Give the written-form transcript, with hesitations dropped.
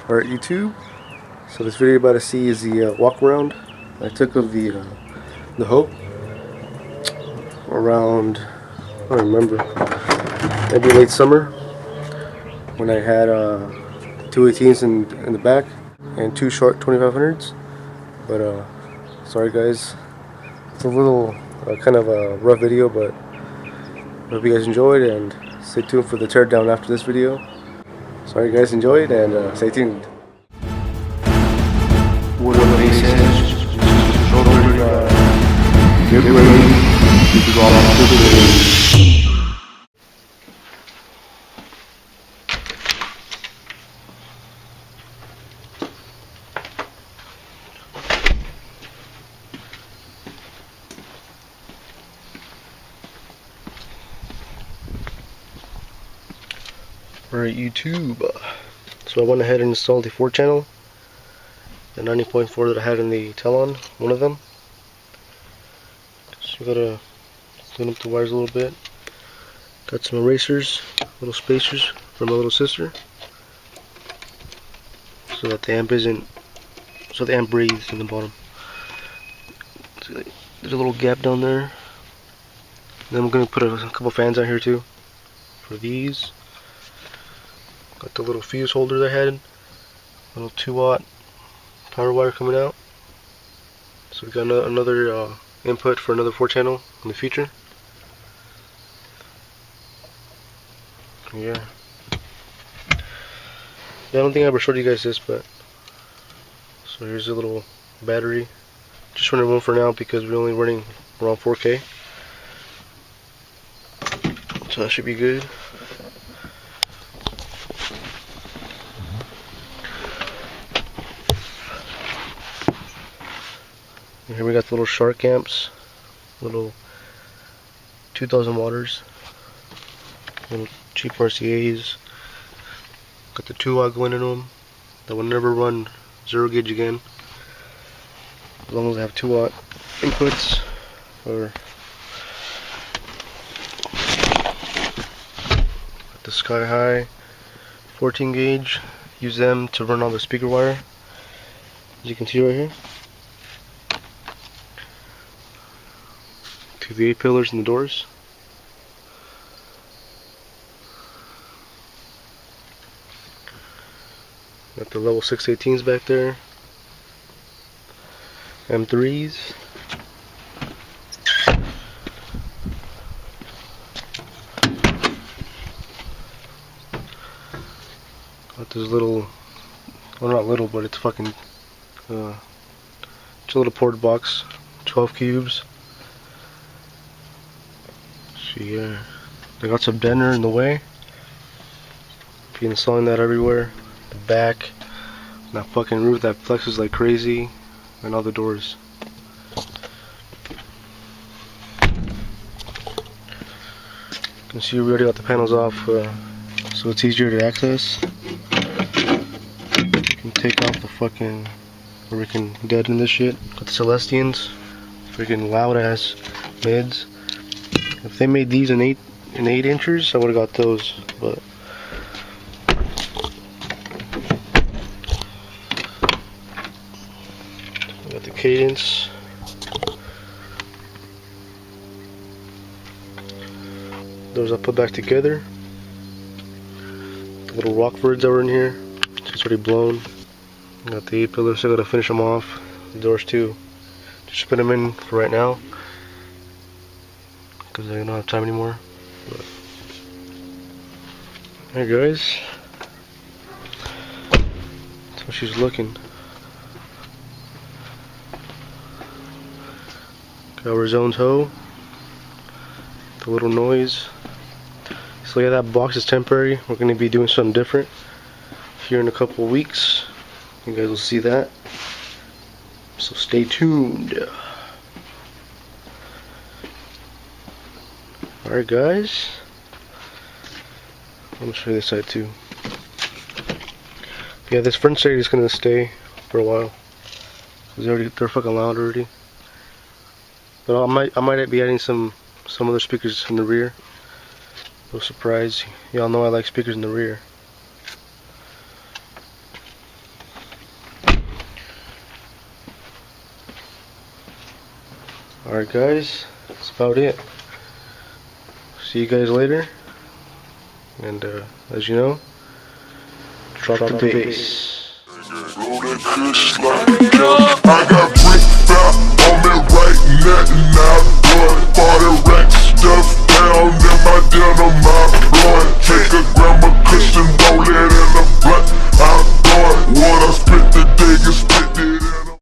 Alright YouTube, so this video you're about to see is the walk around I took of the Hope around, I don't remember, maybe late summer when I had two 18s in the back and two short 2500s. But sorry guys, it's a little kind of a rough video, but I hope you guys enjoyed and stay tuned for the teardown after this video. Sorry you guys enjoyed and stay tuned. What up, BassHeads? Shoulder drive. Get ready to drop the bass. Alright YouTube, so I went ahead and installed the 4-channel, the 90.4 that I had in the Talon, one of them. So we gotta clean up the wires a little bit. Got some erasers, little spacers for my little sister, so that the amp breathes in the bottom. So there's a little gap down there. Then I'm gonna put a couple fans out here too for these. Got the little fuse holder that I had, little 2-watt power wire coming out. So we got another input for another 4-channel in the future. Yeah, I don't think I ever showed you guys this, but so here's a little battery. Just running one for now because we're only running around 4K, so that should be good. And here we got the little shark amps, little 2000 watters, little cheap RCAs. Got the 2-watt going into them. That will never run 0 gauge again, as long as I have 2-watt inputs. Or got the Sky High 14 gauge. Use them to run all the speaker wire, as you can see right here, to the A-pillars and the doors. Got the level 618s back there, M3s. Got this little, well not little, but it's fucking, it's a little port box, 12 cubes. So yeah, I got some deadener in the way. Be installing that everywhere. The back, that fucking roof that flexes like crazy, and all the doors. You can see we already got the panels off, so it's easier to access. You can take off the fucking, or we can deaden this shit. Got the Celestians, freaking loud ass mids. If they made these in 8 inches, I would have got those, but I got the Cadence. Those I put back together. The little Rockfords that were in here, just already blown. Got the A-pillars, so I gotta finish them off. The doors too. Just put them in for right now, because I don't have time anymore. Hey guys, that's how she's looking. Got our zone Tahoe, the little noise. So yeah, that box is temporary. We're going to be doing something different here in a couple of weeks. You guys will see that, so stay tuned. Alright guys, I'm going to show you this side too. Yeah, this front side is going to stay for a while, because they're fucking loud already. But I might be adding some other speakers in the rear. No surprise, y'all know I like speakers in the rear. Alright guys, that's about it. See you guys later. And as you know, drop the bass. I got brick fat on me right now, boy. 40 racks stuffed down.